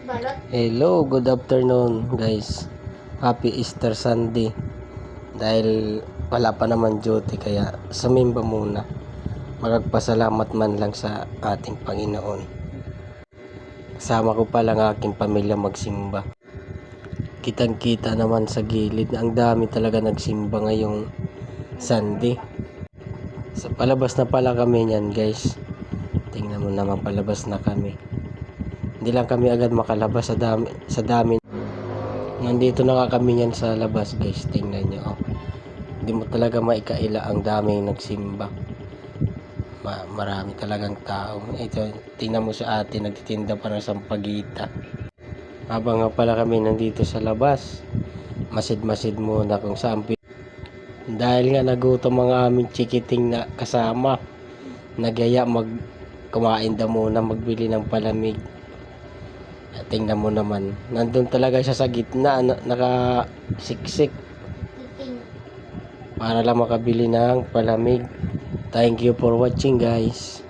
Hello, good afternoon guys. Happy Easter Sunday. Dahil wala pa naman duty kaya sumimba muna. Magpasalamat man lang sa ating Panginoon. Kasama ko pa lang aking pamilya magsimba. Kitang-kita naman sa gilid na ang dami talaga nagsimba ngayong Sunday. Sa palabas na pala kami niyan guys. Tingnan mo naman, palabas na kami. Hindi lang kami agad makalabas sa dami. Nandito na nga kami yan sa labas guys. Tingnan nyo. Oh. Hindi mo talaga maikaila ang daming nagsimba. Marami talagang tao. Ito, tingnan mo sa atin. Nagtitinda pa ng sampagita. Habang nga pala kami nandito sa labas, masid-masid muna kung saan. Dahil nga nagutom ang aming chikiting na kasama. Nagyaya kumain daw muna, magbili ng palamig. Tingnan mo naman, nandun talaga siya sa gitna, nakasiksik para lang makabili ng palamig. Thank you for watching guys.